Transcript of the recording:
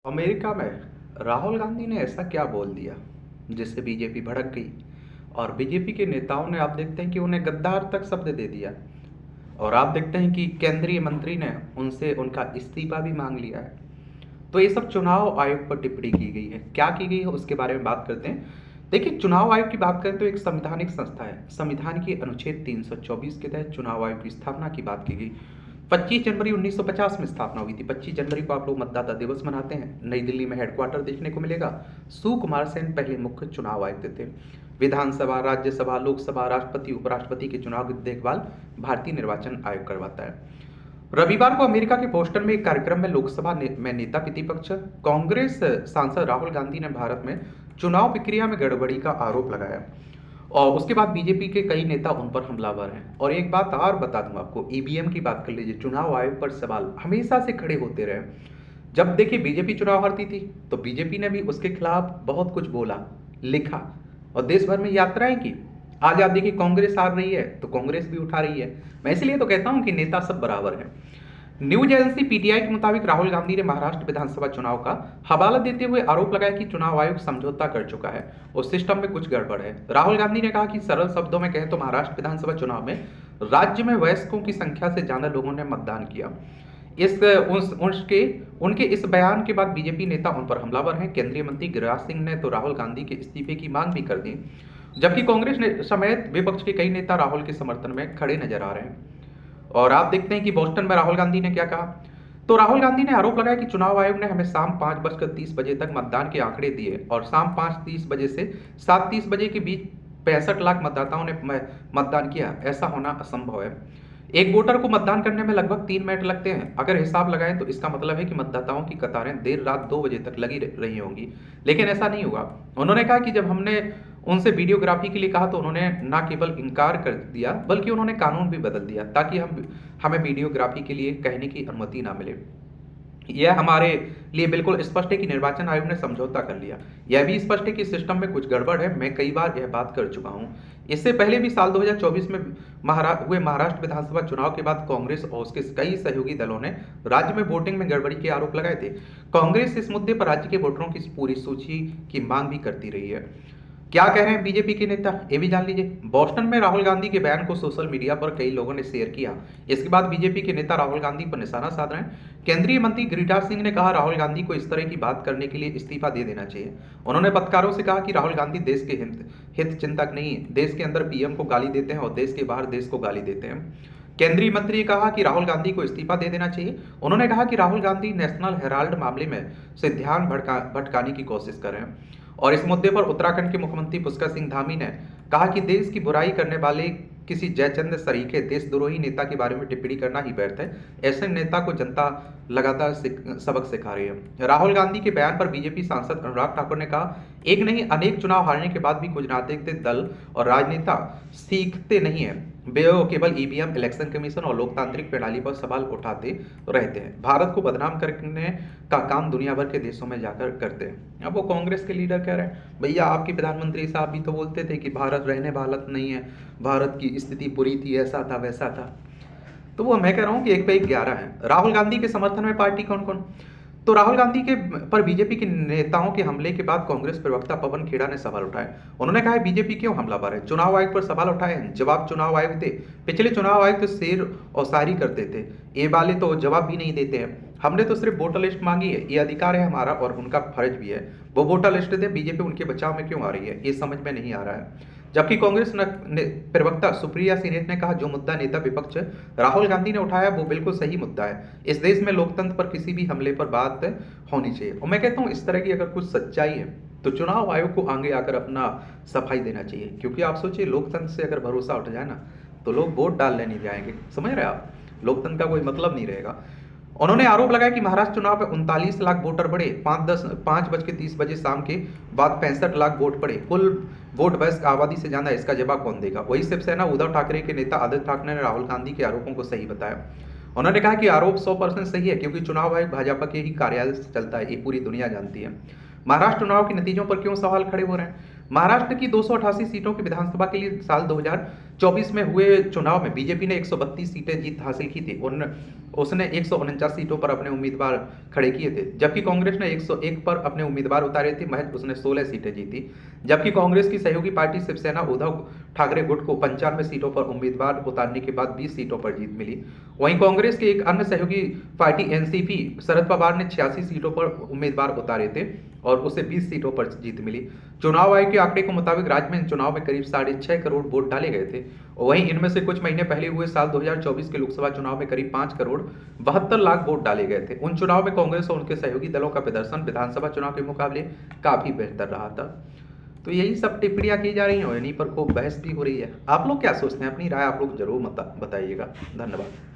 America में राहुल गांधी ने ऐसा क्या बोल दिया जिससे बीजेपी भड़क गई। और बीजेपी के नेताओं ने आप देखते हैं कि उन्हें गद्दार तक शब्द दे दिया। और आप देखते हैं कि केंद्रीय मंत्री ने उनसे उनका इस्तीफा भी मांग लिया है। तो ये सब चुनाव आयोग पर टिप्पणी की गई है। क्या की गई है उसके बारे में बात करते हैं। देखिए, चुनाव आयोग की बात करें तो एक संवैधानिक संस्था है। संविधान के अनुच्छेद 324 के तहत चुनाव आयोग की स्थापना की बात की गई। 25 जनवरी 1950 में स्थापना हुई थी। 25 जनवरी को आप लोग मतदाता दिवस मनाते हैं। नई दिल्ली में हेडक्वार्टर देखने को मिलेगा। सुकुमार सेन पहले मुख्य चुनाव आयुक्त थे। विधानसभा, राज्यसभा, लोकसभा, राष्ट्रपति, उपराष्ट्रपति के चुनाव की देखभाल भारतीय निर्वाचन आयोग करवाता है। रविवार को अमेरिका के बोस्टन में एक कार्यक्रम में लोकसभा में नेता प्रतिपक्ष कांग्रेस सांसद राहुल गांधी ने भारत में चुनाव प्रक्रिया में गड़बड़ी का आरोप लगाया। और उसके बाद बीजेपी के कई नेता उन पर हमलावर हैं। और एक बात और बता दूं आपको, ईवीएम की बात कर लीजिए। चुनाव आयोग पर सवाल हमेशा से खड़े होते रहे। जब देखिए बीजेपी चुनाव हारती थी तो बीजेपी ने भी उसके खिलाफ बहुत कुछ बोला, लिखा और देश भर में यात्राएं की। आज आप देखिए कांग्रेस हार रही है तो कांग्रेस भी उठा रही है। मैं इसलिए तो कहता हूं कि नेता सब बराबर हैं। न्यूज एजेंसी पीटीआई के मुताबिक राहुल गांधी ने महाराष्ट्र विधानसभा चुनाव का हवाला देते हुए आरोप लगाया कि चुनाव आयोग समझौता कर चुका है और सिस्टम में कुछ गड़बड़ है। राहुल गांधी ने कहा कि सरल शब्दों में कहें तो महाराष्ट्र विधानसभा चुनाव में राज्य में वयस्कों की संख्या से ज्यादा लोगों ने मतदान किया। उनके इस बयान के बाद बीजेपी नेता उन पर हमलावर हैं। केंद्रीय मंत्री गिरिराज सिंह ने तो राहुल गांधी के इस्तीफे की मांग भी कर दी, जबकि कांग्रेस समेत विपक्ष के कई नेता राहुल के समर्थन में खड़े नजर आ रहे हैं। और आप देखते हैं कि बोस्टन में राहुल गांधी ने क्या कहा। तो राहुल गांधी ने आरोप लगाया कि चुनाव आयोग ने हमें शाम 5:30 बजे तक मतदान के आंकड़े दिए और शाम 5:30 बजे से 7:30 बजे के बीच 65 लाख मतदाताओं ने मतदान किया। ऐसा होना असंभव है। एक वोटर को मतदान करने में लगभग 3 मिनट लगते हैं। अगर हिसाब लगाएं तो इसका मतलब है कि मतदाताओं की कतारें देर रात 2 बजे तक लगी रही होंगी, लेकिन ऐसा नहीं हुआ। उन्होंने कहा कि जब हमने उनसे वीडियोग्राफी के लिए कहा तो उन्होंने न केवल इनकार कर दिया बल्कि उन्होंने कानून भी बदल दिया ताकि हमें वीडियोग्राफी के लिए कहने की अनुमति ना मिले। यह हमारे लिए बिल्कुल स्पष्ट है कि निर्वाचन आयोग ने समझौता कर लिया। यह भी स्पष्ट है कि सिस्टम में कुछ गड़बड़ है। मैं कई बार यह बात कर चुका हूं। इससे पहले भी साल 2024 में हुए महाराष्ट्र विधानसभा चुनाव के बाद कांग्रेस और उसके कई सहयोगी दलों ने राज्य में वोटिंग में गड़बड़ी के आरोप लगाए थे। कांग्रेस इस मुद्दे पर राज्य के वोटरों की पूरी सूची की मांग भी करती रही है। क्या कह रहे हैं बीजेपी के नेता, ये भी जान लीजिए। बोस्टन में राहुल गांधी के बयान को सोशल मीडिया पर कई लोगों ने शेयर किया। इसके बाद बीजेपी के नेता राहुल गांधी पर निशाना साध रहे हैं। केंद्रीय मंत्री गिरिराज सिंह ने कहा राहुल गांधी को इस तरह की बात करने के लिए इस्तीफा दे देना चाहिए। उन्होंने पत्रकारों से कहा कि राहुल गांधी देश के हित चिंतक नहीं है। देश के अंदर पीएम को गाली देते हैं और देश के बाहर देश को गाली देते हैं। केंद्रीय मंत्री ने कहा कि राहुल गांधी को इस्तीफा दे देना चाहिए। उन्होंने कहा कि राहुल गांधी नेशनल हेराल्ड मामले में से ध्यान भटकाने की कोशिश कर रहे हैं। और इस मुद्दे पर उत्तराखंड के मुख्यमंत्री पुष्कर सिंह धामी ने कहा कि देश की बुराई करने वाले किसी जयचंद सरीखे देशद्रोही नेता के बारे में टिप्पणी करना ही व्यर्थ है। ऐसे नेता को जनता लगातार सबक सिखा रही है। राहुल गांधी के बयान पर बीजेपी सांसद अनुराग ठाकुर ने कहा, एक नहीं अनेक चुनाव हारने के बाद भी कुछ राजनीतिक दल और राजनेता सीखते नहीं है। वे केवल ईवीएम, इलेक्शन कमीशन और लोकतांत्रिक प्रणाली पर सवाल उठाते रहते हैं। भारत को बदनाम करने का काम दुनिया भर के देशों में जाकर करते हैं। अब वो कांग्रेस के लीडर कह रहे हैं, भैया आपके प्रधानमंत्री साहब भी तो बोलते थे कि भारत रहने वाला नहीं है, भारत की स्थिति बुरी थी, ऐसा था वैसा था। तो वो मैं कह रहा हूँ कि 1 पे 11 है। राहुल गांधी के समर्थन में पार्टी कौन कौन। तो राहुल गांधी के पर बीजेपी के नेताओं के हमले के बाद कांग्रेस प्रवक्ता पवन खेड़ा ने सवाल उठाए। उन्होंने कहा बीजेपी क्यों हमलावर है, चुनाव आयोग पर सवाल उठाए हैं। जवाब चुनाव आयोग थे। पिछले चुनाव आयोग तो शेर और शायरी करते थे, ये वाले तो जवाब भी नहीं देते हैं। हमने तो सिर्फ वोटर लिस्ट मांगी है, ये अधिकार है हमारा और उनका फर्ज भी है। वो वोटर लिस्ट दे, बीजेपी उनके बचाव में क्यों आ रही है, ये समझ में नहीं आ रहा है। जबकि कांग्रेस प्रवक्ता सुप्रिया सीनेट ने कहा जो मुद्दा नेता विपक्ष राहुल गांधी ने उठाया वो बिल्कुल सही मुद्दा है। इस देश में लोकतंत्र पर किसी भी हमले पर बात होनी चाहिए। और मैं कहता हूं इस तरह की अगर कुछ सच्चाई है तो चुनाव आयोग को आगे आकर अपना सफाई देना चाहिए। क्योंकि आप सोचिए लोकतंत्र से अगर भरोसा उठ जाए ना तो लोग वोट डालने नहीं जाएंगे। समझ रहे हैं आप, लोकतंत्र का कोई मतलब नहीं रहेगा। उन्होंने आरोप लगाया कि महाराष्ट्र चुनाव में 39 लाख वोटर बढ़े, 5:30 शाम के बाद 65 लाख वोट पड़े। कुल वोट वयस्क आबादी से ज्यादा, इसका जवाब कौन देगा। वही शिवसेना उद्धव ठाकरे के नेता आदित्य ठाकरे ने राहुल गांधी के आरोपों को सही बताया। उन्होंने कहा कि आरोप 100% सही है क्योंकि चुनाव आयोग भाजपा के ही कार्यालय से चलता है, ये पूरी दुनिया जानती है। महाराष्ट्र चुनाव के नतीजों पर क्यों सवाल खड़े हो रहे हैं। महाराष्ट्र की 288 सीटों की विधानसभा के लिए साल 2024 में हुए चुनाव में बीजेपी ने 132 सीटें जीत हासिल की थी। उसने 149 सीटों पर अपने उम्मीदवार खड़े किए थे, जबकि कांग्रेस ने 101 पर अपने उम्मीदवार उतारे थे। महज उसने 16 सीटें जीती, जबकि कांग्रेस की सहयोगी पार्टी शिवसेना उद्धव ठाकरे गुट को 95 सीटों पर उम्मीदवार उतारने के बाद 20 सीटों पर जीत मिली। वहीं कांग्रेस की एक अन्य सहयोगी पार्टी एनसीपी शरद पवार ने 86 सीटों पर उम्मीदवार उतारे थे और उसे 20 सीटों पर जीत मिली। चुनाव आयोग के आंकड़े के मुताबिक राज्य में इन चुनाव में करीब 6.5 करोड़ वोट डाले गए थे। वहीं इनमें से कुछ महीने पहले हुए साल 2024 के लोकसभा चुनाव में करीब 5 करोड़ 72 लाख वोट डाले गए थे। उन चुनाव में कांग्रेस और उनके सहयोगी दलों का प्रदर्शन विधानसभा चुनाव के मुकाबले काफी बेहतर रहा था। तो यही सब टिप्पणियां की जा रही हैं और इन्हीं पर खूब बहस भी हो रही है। आप लोग क्या सोचते हैं? अपनी राय आप लोग जरूर बताइएगा। धन्यवाद।